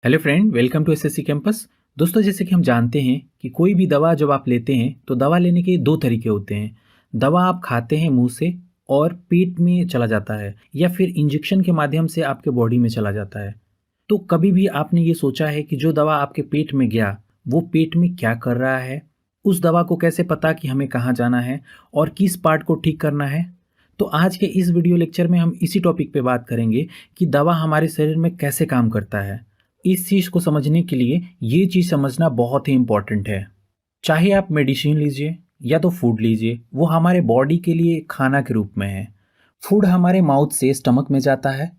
Hello friend, welcome to SSC campus. दोस्तों, जैसे कि हम जानते हैं कि कोई भी दवा जब आप लेते हैं तो दवा लेने के दो तरीके होते हैं। दवा आप खाते हैं मुंह से और पेट में चला जाता है, या फिर इंजेक्शन के माध्यम से आपके बॉडी में चला जाता है। तो कभी भी आपने ये सोचा है कि जो दवा आपके पेट में गया वो पेट में क्या कर रहा है? उस दवा को कैसे पता कि हमें कहाँ जाना है और किस पार्ट को ठीक करना है? तो आज के इस वीडियो लेक्चर में हम इसी टॉपिक पे बात करेंगे कि दवा हमारे शरीर में कैसे काम करता है। इस चीज़ को समझने के लिए ये चीज़ समझना बहुत ही इम्पॉर्टेंट है। चाहे आप मेडिसिन लीजिए या तो फूड लीजिए, वो हमारे बॉडी के लिए खाना के रूप में है। फूड हमारे माउथ से स्टमक में जाता है,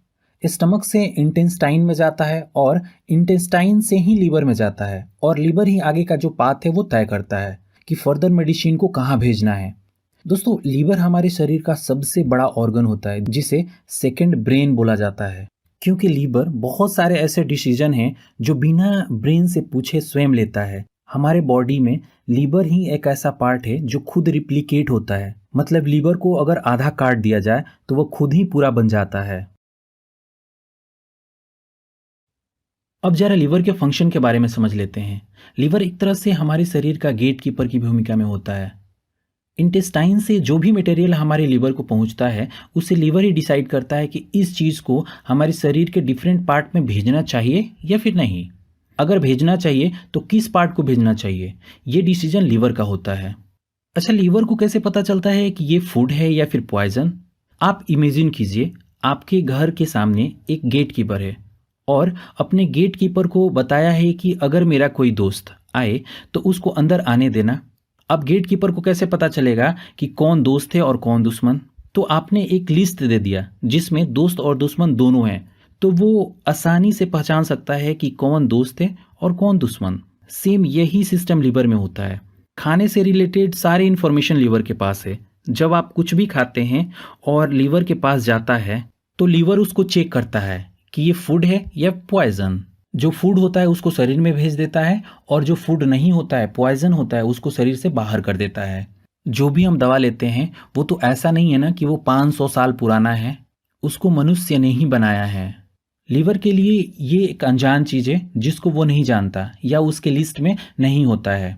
स्टमक से इंटेस्टाइन में जाता है और इंटेस्टाइन से ही लीवर में जाता है, और लीवर ही आगे का जो पाथ है वो तय करता है कि फर्दर मेडिसिन को कहाँ भेजना है। दोस्तों, लीवर हमारे शरीर का सबसे बड़ा ऑर्गन होता है जिसे सेकंड ब्रेन बोला जाता है, क्योंकि लीवर बहुत सारे ऐसे डिसीजन हैं जो बिना ब्रेन से पूछे स्वयं लेता है। हमारे बॉडी में लीवर ही एक ऐसा पार्ट है जो खुद रिप्लिकेट होता है। मतलब लीवर को अगर आधा काट दिया जाए तो वो खुद ही पूरा बन जाता है। अब जरा लीवर के फंक्शन के बारे में समझ लेते हैं। लीवर एक तरह से हमारे शरीर का गेट कीपर की भूमिका में होता है। इंटेस्टाइन से जो भी मटेरियल हमारे लीवर को पहुंचता है उसे लीवर ही डिसाइड करता है कि इस चीज़ को हमारे शरीर के डिफरेंट पार्ट में भेजना चाहिए या फिर नहीं। अगर भेजना चाहिए तो किस पार्ट को भेजना चाहिए, ये डिसीजन लीवर का होता है। अच्छा, लीवर को कैसे पता चलता है कि ये फूड है या फिर पॉइजन? आप इमेजिन कीजिए, आपके घर के सामने एक गेट कीपर है और अपने गेट कीपर को बताया है कि अगर मेरा कोई दोस्त आए तो उसको अंदर आने देना। अब गेट कीपर को कैसे पता चलेगा कि कौन दोस्त है और कौन दुश्मन? तो आपने एक लिस्ट दे दिया जिसमें दोस्त और दुश्मन दोनों हैं, तो वो आसानी से पहचान सकता है कि कौन दोस्त है और कौन दुश्मन। सेम यही सिस्टम लीवर में होता है। खाने से रिलेटेड सारी इन्फॉर्मेशन लीवर के पास है। जब आप कुछ भी खाते हैं और लीवर के पास जाता है तो लीवर उसको चेक करता है कि ये फूड है या पॉइजन। जो फूड होता है उसको शरीर में भेज देता है, और जो फूड नहीं होता है, पॉइजन होता है, उसको शरीर से बाहर कर देता है। जो भी हम दवा लेते हैं वो तो ऐसा नहीं है ना कि वो 500 साल पुराना है। उसको मनुष्य ने ही बनाया है। लीवर के लिए ये एक अनजान चीज़ है जिसको वो नहीं जानता या उसके लिस्ट में नहीं होता है।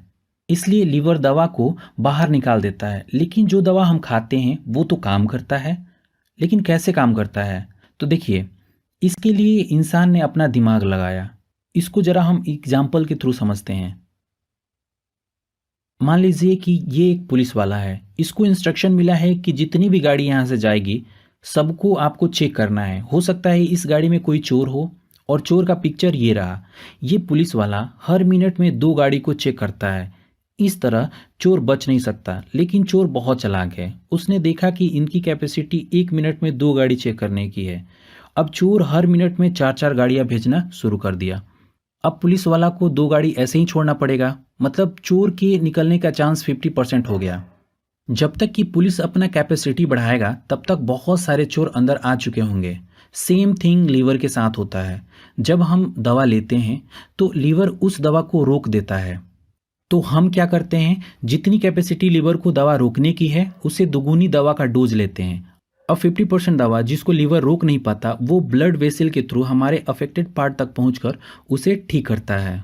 इसलिए लीवर दवा को बाहर निकाल देता है। लेकिन जो दवा हम खाते हैं वो तो काम करता है। लेकिन कैसे काम करता है? तो देखिए, इसके लिए इंसान ने अपना दिमाग लगाया। इसको जरा हम एग्जाम्पल के थ्रू समझते हैं। मान लीजिए कि ये एक पुलिस वाला है। इसको इंस्ट्रक्शन मिला है कि जितनी भी गाड़ी यहाँ से जाएगी सबको आपको चेक करना है। हो सकता है इस गाड़ी में कोई चोर हो, और चोर का पिक्चर ये रहा। ये पुलिस वाला हर मिनट में 2 गाड़ी को चेक करता है। इस तरह चोर बच नहीं सकता। लेकिन चोर बहुत चालाक है। उसने देखा कि इनकी कैपेसिटी 1 मिनट में 2 गाड़ी चेक करने की है। अब चोर हर मिनट में 4-4 गाड़ियां भेजना शुरू कर दिया। अब पुलिस वाला को 2 गाड़ी ऐसे ही छोड़ना पड़ेगा। मतलब चोर के निकलने का चांस 50% हो गया। जब तक कि पुलिस अपना कैपेसिटी बढ़ाएगा तब तक बहुत सारे चोर अंदर आ चुके होंगे। सेम थिंग लीवर के साथ होता है। जब हम दवा लेते हैं तो लीवर उस दवा को रोक देता है। तो हम क्या करते हैं, जितनी कैपेसिटी लीवर को दवा रोकने की है उससे दुगुनी दवा का डोज लेते हैं। अब 50% दवा जिसको लीवर रोक नहीं पाता वो ब्लड वेसल के थ्रू हमारे अफेक्टेड पार्ट तक पहुंचकर उसे ठीक करता है।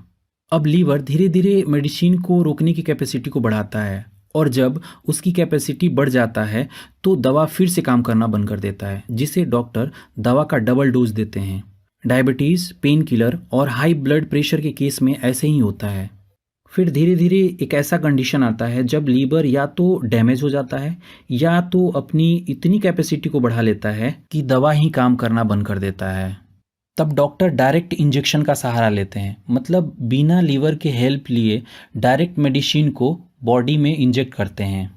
अब लीवर धीरे धीरे मेडिसिन को रोकने की कैपेसिटी को बढ़ाता है, और जब उसकी कैपेसिटी बढ़ जाता है तो दवा फिर से काम करना बंद कर देता है, जिसे डॉक्टर दवा का डबल डोज देते हैं। डायबिटीज़, पेन किलर और हाई ब्लड प्रेशर के केस में ऐसे ही होता है। फिर धीरे धीरे एक ऐसा कंडीशन आता है जब लीवर या तो डैमेज हो जाता है या तो अपनी इतनी कैपेसिटी को बढ़ा लेता है कि दवा ही काम करना बंद कर देता है। तब डॉक्टर डायरेक्ट इंजेक्शन का सहारा लेते हैं। मतलब बिना लीवर के हेल्प लिए डायरेक्ट मेडिसिन को बॉडी में इंजेक्ट करते हैं।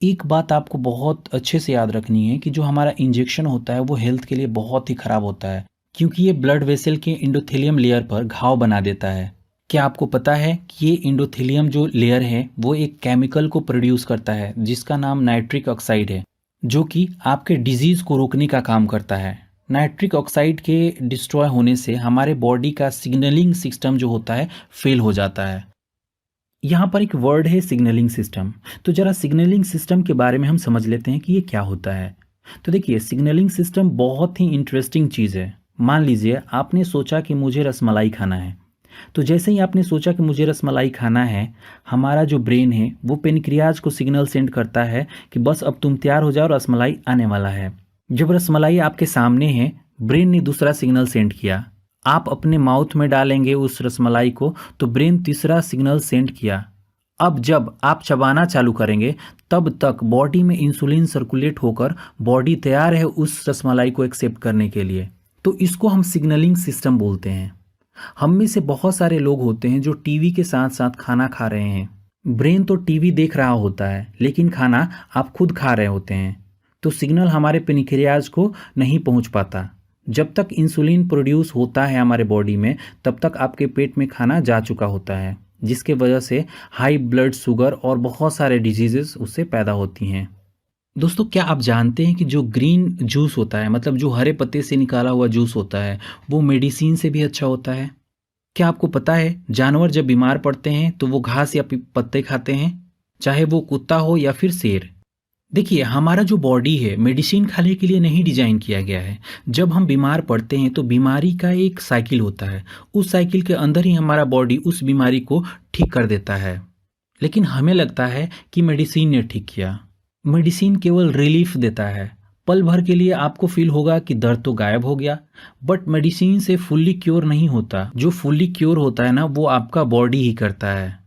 एक बात आपको बहुत अच्छे से याद रखनी है कि जो हमारा इंजेक्शन होता है वो हेल्थ के लिए बहुत ही खराब होता है, क्योंकि ये ब्लड वेसल के एंडोथेलियम लेयर पर घाव बना देता है। क्या आपको पता है कि ये एंडोथेलियम जो लेयर है वो एक केमिकल को प्रोड्यूस करता है जिसका नाम नाइट्रिक ऑक्साइड है, जो कि आपके डिजीज को रोकने का काम करता है। नाइट्रिक ऑक्साइड के डिस्ट्रॉय होने से हमारे बॉडी का सिग्नलिंग सिस्टम जो होता है फेल हो जाता है। यहाँ पर एक वर्ड है सिग्नलिंग सिस्टम। तो जरा सिग्नलिंग सिस्टम के बारे में हम समझ लेते हैं कि ये क्या होता है। तो देखिए, सिग्नलिंग सिस्टम बहुत ही इंटरेस्टिंग चीज़ है। मान लीजिए आपने सोचा कि मुझे रसमलाई खाना है, तो जैसे ही आपने सोचा कि मुझे रसमलाई खाना है, हमारा जो ब्रेन है वो पेनक्रियाज को सिग्नल सेंड करता है कि बस अब तुम तैयार हो जाओ, रसमलाई आने वाला है। जब रसमलाई आपके सामने है, ब्रेन ने दूसरा सिग्नल सेंड किया, आप अपने माउथ में डालेंगे उस रसमलाई को, तो ब्रेन तीसरा सिग्नल सेंड किया। अब जब आप चबाना चालू करेंगे तब तक बॉडी में इंसुलिन सर्कुलेट होकर बॉडी तैयार है उस रसमलाई को एक्सेप्ट करने के लिए। तो इसको हम सिग्नलिंग सिस्टम बोलते हैं। हम में से बहुत सारे लोग होते हैं जो टीवी के साथ साथ खाना खा रहे हैं। ब्रेन तो टीवी देख रहा होता है लेकिन खाना आप खुद खा रहे होते हैं, तो सिग्नल हमारे पेनक्रियाज को नहीं पहुंच पाता। जब तक इंसुलिन प्रोड्यूस होता है हमारे बॉडी में, तब तक आपके पेट में खाना जा चुका होता है, जिसके वजह से हाई ब्लड शुगर और बहुत सारे डिजीजेस उससे पैदा होती हैं। दोस्तों, क्या आप जानते हैं कि जो ग्रीन जूस होता है, मतलब जो हरे पत्ते से निकाला हुआ जूस होता है, वो मेडिसिन से भी अच्छा होता है? क्या आपको पता है जानवर जब बीमार पड़ते हैं तो वो घास या पत्ते खाते हैं, चाहे वो कुत्ता हो या फिर शेर। देखिए, हमारा जो बॉडी है मेडिसिन खाने के लिए नहीं डिजाइन किया गया है। जब हम बीमार पड़ते हैं तो बीमारी का एक साइकिल होता है, उस साइकिल के अंदर ही हमारा बॉडी उस बीमारी को ठीक कर देता है। लेकिन हमें लगता है कि मेडिसिन ने ठीक किया। मेडिसिन केवल रिलीफ देता है, पल भर के लिए आपको फील होगा कि दर्द तो गायब हो गया, बट मेडिसिन से फुल्ली क्योर नहीं होता। जो फुल्ली क्योर होता है ना, वो आपका बॉडी ही करता है।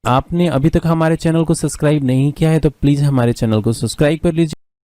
आपने अभी तक हमारे चैनल को सब्सक्राइब नहीं किया है तो प्लीज़ हमारे चैनल को सब्सक्राइब कर लीजिए।